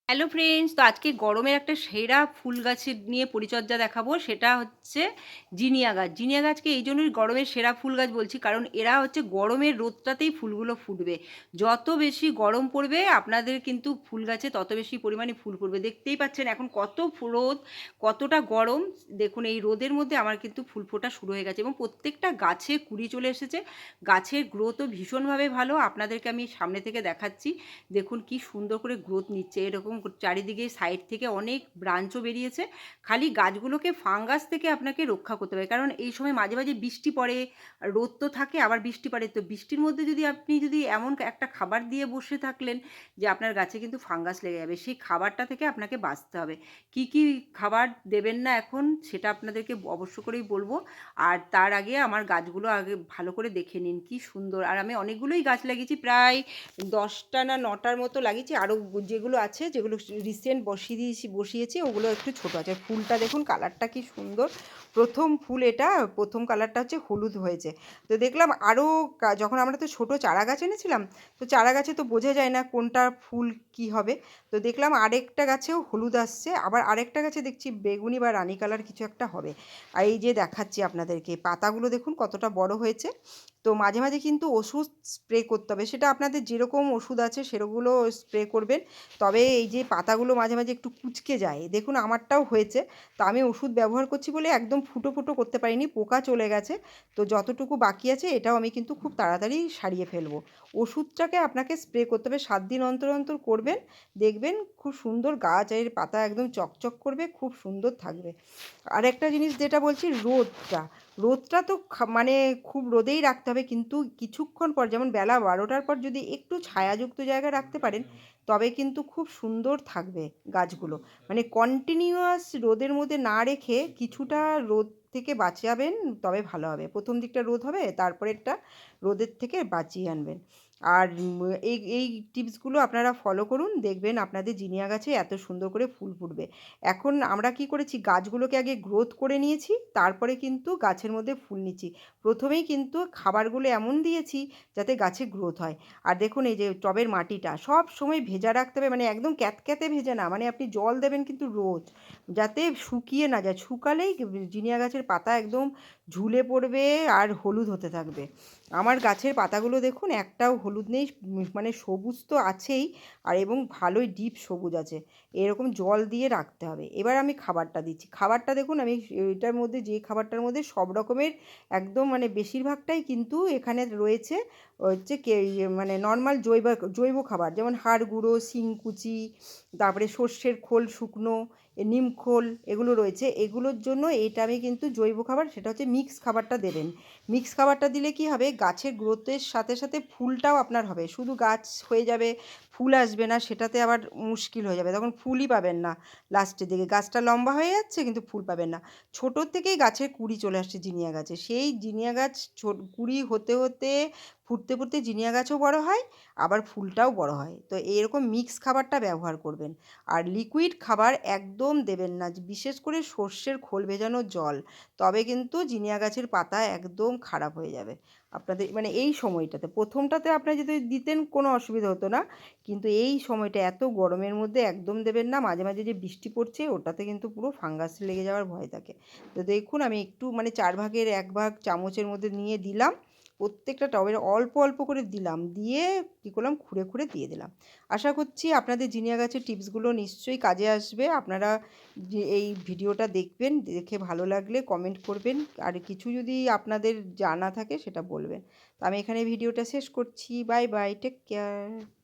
Hello friends, তো আজকে গরমের একটা সেরা ফুল গাছের নিয়ে পরিচর্যা দেখাবো। সেটা হচ্ছে জিনিয়া গাছ। জিনিয়া গাছকে এই জন্যই গরমের সেরা ফুল গাছ বলছি, কারণ এরা হচ্ছে গরমের রোদটাতেই ফুলগুলো ফুটবে। যত বেশি গরম পড়বে আপনাদের কিন্তু ফুল গাছে তত বেশি পরিমাণে ফুল ফুটবে। দেখতেই পাচ্ছেন এখন কত রোদ, কতটা গরম। দেখুন এই রোদের মধ্যে আমার কিন্তু ফুল ফোটা শুরু হয়ে গেছে এবং প্রত্যেকটা গাছে কুড়ি চলে এসেছে। গাছের গ্রোথও ভীষণভাবে ভালো, আপনাদেরকে আমি সামনে থেকে দেখাচ্ছি। দেখুন কি সুন্দর করে গ্রোথ নিচ্ছে, এরকম চারিদিকে সাইড থেকে অনেক ব্রাঞ্চও বেরিয়েছে। খালি গাছগুলোকে ফাঙ্গাস থেকে আপনাকে রক্ষা করতে হবে, কারণ এই সময় মাঝে মাঝে বৃষ্টি পড়ে, রোদ তো থাকে আবার বৃষ্টি পড়ে। তো বৃষ্টির মধ্যে যদি আপনি এমন একটা খাবার দিয়ে বসে থাকলেন যে আপনার গাছে কিন্তু ফাঙ্গাস লেগে যাবে, সেই খাবারটা থেকে আপনাকে বাঁচতে হবে। কি কি খাবার দেবেন না এখন সেটা আপনাদেরকে অবশ্য করেই বলবো। আর তার আগে আমার গাছগুলো আগে ভালো করে দেখে নিন কি সুন্দর। আর আমি অনেকগুলোই গাছ লাগিয়েছি, প্রায় 10টা না 9টার মতো লাগিয়েছি। আরও যেগুলো আছে, যেগুলো রিসেন্ট বসিয়েছি ওগুলো একটু ছোটো আছে। ফুলটা দেখুন কালারটা কি সুন্দর, প্রথম ফুল এটা, প্রথম কালারটা হচ্ছে হলুদ হয়েছে। তো দেখলাম আরও যখন আমরা তো ছোটো চারা গাছ এনেছিলাম, তো চারা গাছে তো বোঝা যায় না কোনটা ফুল কি হবে। তো দেখলাম আরেকটা গাছেও হলুদ আসছে, আবার আরেকটা গাছে দেখছি বেগুনি বা রানী কালার কিছু একটা হবে। আর এই যে দেখাচ্ছি আপনাদেরকে, পাতাগুলো দেখুন কতটা বড় হয়েছে। তো মাঝে মাঝে কিন্তু ওষুধ স্প্রে করতে হবে, সেটা আপনাদের যেরকম ওষুধ আছে সেগুলো স্প্রে করবেন। তবে এই যে পাতাগুলো মাঝে মাঝে একটু কুঁচকে যায়, দেখুন আমারটাও হয়েছে। তো আমি ওষুধ ব্যবহার করছি বলে একদম ফুটো ফুটো করতে পারিনি, পোকা চলে গেছে। তো যতটুকু বাকি আছে এটাও আমি কিন্তু খুব তাড়াতাড়ি সারিয়ে ফেলবো। ওষুধটাকে আপনাকে স্প্রে করতে হবে, 7 দিন অন্তর অন্তর করবেন। দেখবেন খুব সুন্দর গাছ, এর পাতা একদম চকচক করবে, খুব সুন্দর থাকবে। আরেকটা জিনিস যেটা বলছি, রোদটা। রোদটা তো মানে খুব রোদেই রাখতে হবে, কিন্তু কিছুক্ষণ পর যেমন বেলা 12টার পর যদি একটু ছায়াযুক্ত জায়গায় রাখতে পারেন, তবে কিন্তু খুব সুন্দর থাকবে গাছগুলো। মানে কন্টিনিউয়াস রোদের মধ্যে না রেখে কিছুটা রোদ থেকে বাঁচাবেন, তবে ভালো হবে। প্রথম দিকটা রোদ হবে, তারপরেরটা রোদের থেকে বাঁচিয়ে আনবেন। আর এই এই টিপসগুলো আপনারা ফলো করুন, দেখবেন আপনাদের জিনিয়া গাছে এত সুন্দর করে ফুল ফুটবে। এখন আমরা কি করেছি, গাছগুলোকে আগে গ্রোথ করে নিয়েছি, তারপরে কিন্তু গাছের মধ্যে ফুল নিচ্ছি। প্রথমেই কিন্তু খাবারগুলো এমন দিয়েছি যাতে গাছে গ্রোথ হয়। আর দেখুন এই যে টবের মাটিটা সব সময় ভেজা রাখতে হবে, মানে একদম ক্যাতক্যাতে ভেজা না, মানে আপনি জল দেবেন কিন্তু রোজ, যাতে শুকিয়ে না যায়। শুকালেই জিনিয়া গাছের পাতা একদম ঝুলে পড়বে আর হলুদ হতে থাকবে। আমার গাছের পাতাগুলো দেখুন একটাও হলুদ নেই, মানে সবুজ তো আছেই, আর এবং ভালোই ডিপ সবুজ আছে। এরকম জল দিয়ে রাখতে হবে। এবার আমি খাবারটা দিচ্ছি, খাবারটা দেখুন আমি এটার মধ্যে, যে খাবারটার মধ্যে সব রকমের একদম মানে বেশিরভাগটাই কিন্তু এখানে রয়েছে হচ্ছে মানে নর্মাল জৈব জৈব খাবার, যেমন হাড় গুঁড়ো, শিংকুচি, তারপরে সর্ষের খোল শুকনো, নিমখোল, এগুলো রয়েছে। এগুলোর জন্য এটা আমি কিন্তু জৈব খাবার, সেটা হচ্ছে মিক্স খাবারটা দেবেন। মিক্স খাবারটা দিলে কি হবে, গাছের গ্রোথের সাথে সাথে ফুলটাও আপনার হবে। শুধু গাছ হয়ে যাবে, ফুল আসবে না, সেটাতে আবার মুশকিল হয়ে যাবে, তখন ফুলই পাবেন না। লাস্টের দিকে গাছটা লম্বা হয়ে যাচ্ছে কিন্তু ফুল পাবেন না। ছোটোর থেকেই গাছের কুঁড়ি চলে আসছে জিনিয়া গাছে, সেই জিনিয়া গাছ কুঁড়ি হতে হতে ফুটতে ফুটতে জিনিয়া গাছও বড় হয়, আবার ফুলটাও বড় হয়। তো এরকম মিক্স খাবারটা ব্যবহার করবেন। আর লিকুইড খাবার একদম দেবেন না, বিশেষ করে সর্ষের খোল ভেজানো জল, তবে কিন্তু জিনিয়া গাছের পাতা একদম খারাপ হয়ে যাবে। আপনাদের মানে এই সময়টাতে, প্রথমটাতে আপনারা যদি দিতেন কোনো অসুবিধা হতো না, কিন্তু এই সময়টা এত গরমের মধ্যে একদম দেবেন না। মাঝে মাঝে যে বৃষ্টি পড়ছে ওটাতে কিন্তু পুরো ফাঙ্গাস লেগে যাওয়ার ভয় থাকে। তো দেখুন আমি একটু মানে 4 ভাগের 1 ভাগ চামচের মধ্যে নিয়ে দিলাম, প্রত্যেকটা টবের অল্প অল্প করে দিলাম, দিয়ে কী করলাম, খুঁড়ে খুঁড়ে দিয়ে দিলাম। আশা করছি আপনাদের জিনিয়া গাছের টিপসগুলো নিশ্চয়ই কাজে আসবে। আপনারা যে এই ভিডিওটা দেখবেন, দেখে ভালো লাগলে কমেন্ট করবেন, আর কিছু যদি আপনাদের জানা থাকে সেটা বলবেন। তো আমি এখানে ভিডিওটা শেষ করছি। Bye bye, take care.